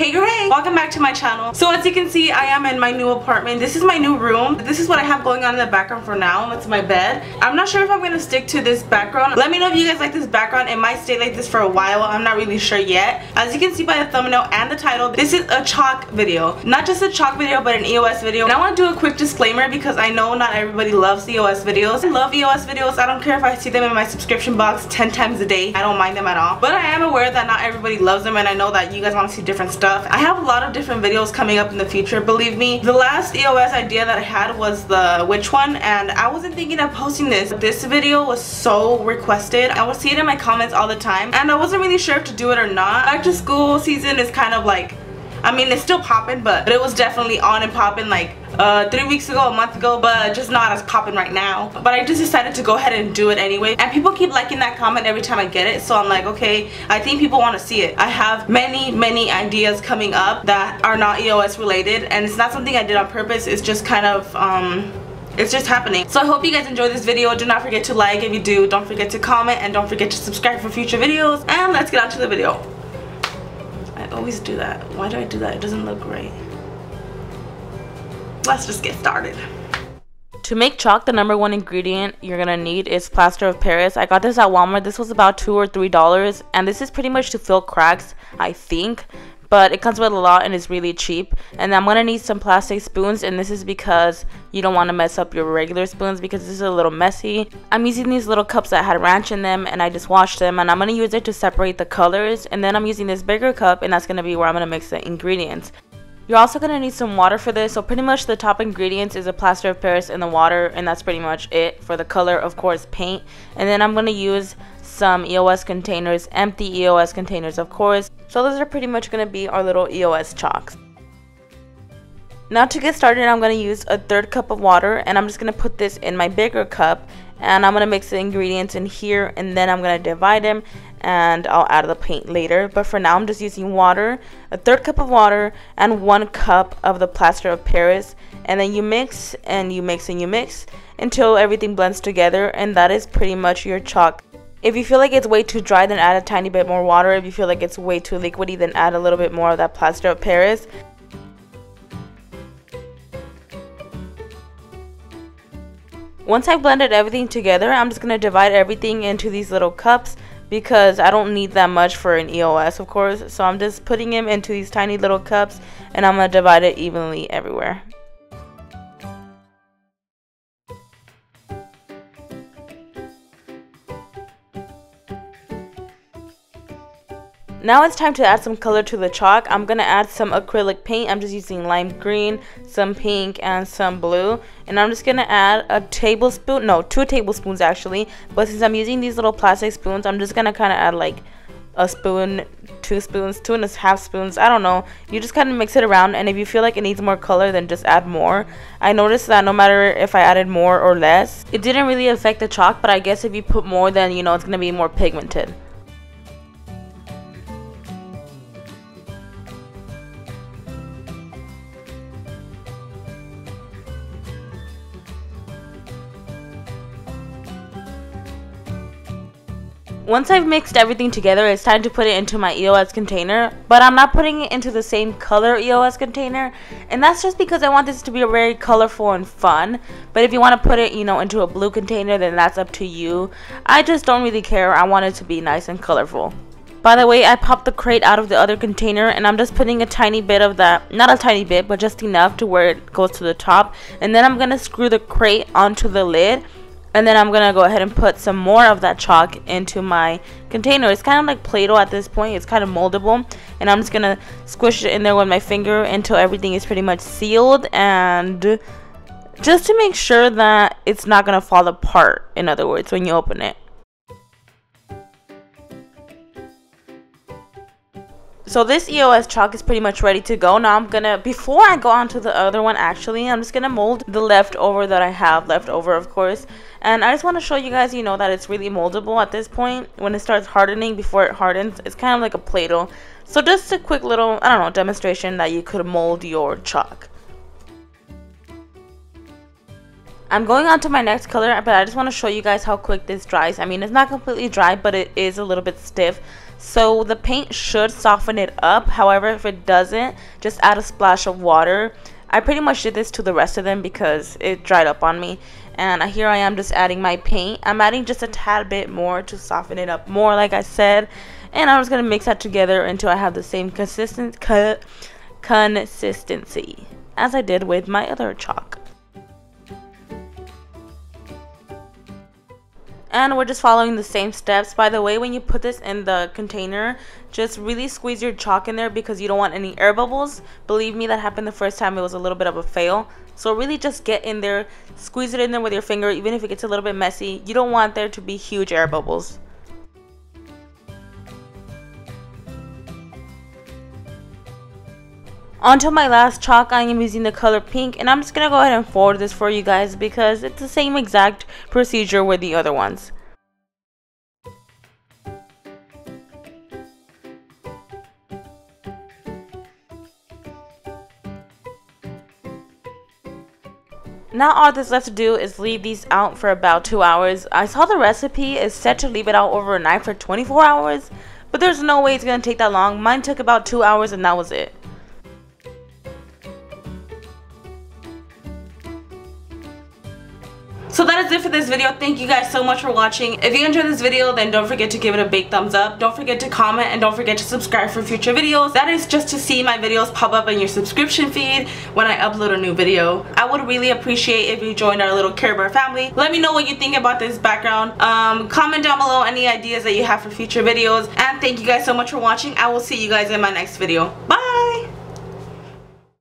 Hey girl, hey! Welcome back to my channel. So as you can see, I am in my new apartment. This is my new room. This is what I have going on in the background for now. It's my bed. I'm not sure if I'm going to stick to this background. Let me know if you guys like this background. It might stay like this for a while. I'm not really sure yet. As you can see by the thumbnail and the title, this is a chalk video. Not just a chalk video, but an EOS video. And I want to do a quick disclaimer because I know not everybody loves EOS videos. I love EOS videos. I don't care if I see them in my subscription box 10 times a day. I don't mind them at all. But I am aware that not everybody loves them, and I know that you guys want to see different stuff. I have a lot of different videos coming up in the future, believe me. The last EOS idea that I had was the witch one, and I wasn't thinking of posting this. This video was so requested. I would see it in my comments all the time, and I wasn't really sure if to do it or not. Back to school season is kind of like, I mean, it's still popping, but it was definitely on and popping like 3 weeks ago, a month ago, but just not as popping right now. But I just decided to go ahead and do it anyway, and people keep liking that comment every time I get it, so I'm like, okay, I think people want to see it. I have many ideas coming up that are not EOS related, and it's not something I did on purpose. It's just kind of it's just happening. So I hope you guys enjoy this video. Do not forget to like. If you do, don't forget to comment, and don't forget to subscribe for future videos. And let's get on to the video. I always do that. Why do I do that? It doesn't look great. Let's just get started. To make chalk, the #1 ingredient you're gonna need is plaster of Paris. I got this at Walmart. This was about $2 or $3, and this is pretty much to fill cracks, I think, but it comes with a lot and it's really cheap. And I'm gonna need some plastic spoons, and this is because you don't want to mess up your regular spoons because this is a little messy. I'm using these little cups that had ranch in them, and I just washed them, and I'm gonna use it to separate the colors. And then I'm using this bigger cup, and that's gonna be where I'm gonna mix the ingredients. You're also going to need some water for this, so pretty much the top ingredients is a plaster of Paris and the water, and that's pretty much it. For the color, of course, paint. And then I'm going to use some EOS containers, empty EOS containers, of course. So those are pretty much going to be our little EOS chalks. Now to get started, I'm going to use a 1/3 cup of water, and I'm just going to put this in my bigger cup, and I'm going to mix the ingredients in here, and then I'm going to divide them, and I'll add the paint later. But for now, I'm just using water, a 1/3 cup of water, and 1 cup of the plaster of Paris. And then you mix and you mix and you mix until everything blends together, and that is pretty much your chalk. If you feel like it's way too dry, then add a tiny bit more water. If you feel like it's way too liquidy, then add a little bit more of that plaster of Paris. Once I've blended everything together, I'm just going to divide everything into these little cups because I don't need that much for an EOS, of course. So I'm just putting them into these tiny little cups, and I'm going to divide it evenly everywhere. Now it's time to add some color to the chalk. I'm going to add some acrylic paint. I'm just using lime green, some pink, and some blue. And I'm just going to add a tablespoon, no, 2 tablespoons actually. But since I'm using these little plastic spoons, I'm just going to kind of add like a spoon, 2 spoons, 2½ spoons. I don't know. You just kind of mix it around, and if you feel like it needs more color, then just add more. I noticed that no matter if I added more or less, it didn't really affect the chalk, but I guess if you put more, then you know it's going to be more pigmented. Once I've mixed everything together, it's time to put it into my EOS container, but I'm not putting it into the same color EOS container, and that's just because I want this to be very colorful and fun. But if you want to put it, you know, into a blue container, then that's up to you. I just don't really care. I want it to be nice and colorful. By the way, I popped the crate out of the other container, and I'm just putting a tiny bit of that, not a tiny bit, but just enough to where it goes to the top, and then I'm going to screw the crate onto the lid. And then I'm going to go ahead and put some more of that chalk into my container. It's kind of like Play-Doh at this point. It's kind of moldable. And I'm just going to squish it in there with my finger until everything is pretty much sealed. And just to make sure that it's not going to fall apart, in other words, when you open it. So this EOS chalk is pretty much ready to go. Now I'm gonna, before I go on to the other one, actually, I'm just gonna mold the leftover that I have left over, of course. And I just want to show you guys, you know, that it's really moldable at this point. When it starts hardening, before it hardens, it's kind of like a Play-Doh. So just a quick little, I don't know, demonstration that you could mold your chalk. I'm going on to my next color, but I just want to show you guys how quick this dries. I mean, it's not completely dry, but it is a little bit stiff. So the paint should soften it up. However, if it doesn't, just add a splash of water. I pretty much did this to the rest of them because it dried up on me. And here I am just adding my paint. I'm adding just a tad bit more to soften it up more, like I said. And I'm just going to mix that together until I have the same consistency as I did with my other chalk. And we're just following the same steps. By the way, when you put this in the container, just really squeeze your chalk in there because you don't want any air bubbles. Believe me, that happened the first time. It was a little bit of a fail. So really just get in there, squeeze it in there with your finger, even if it gets a little bit messy. You don't want there to be huge air bubbles. Onto my last chalk, I am using the color pink, and I'm just going to go ahead and forward this for you guys because it's the same exact procedure with the other ones. Now all that's left to do is leave these out for about 2 hours. I saw the recipe is set to leave it out overnight for 24 hours, but there's no way it's going to take that long. Mine took about 2 hours and that was it. So that is it for this video. Thank you guys so much for watching. If you enjoyed this video, then don't forget to give it a big thumbs up. Don't forget to comment and don't forget to subscribe for future videos. That is just to see my videos pop up in your subscription feed when I upload a new video. I would really appreciate if you joined our little Care Bear family. Let me know what you think about this background. Comment down below any ideas that you have for future videos. And thank you guys so much for watching. I will see you guys in my next video. Bye!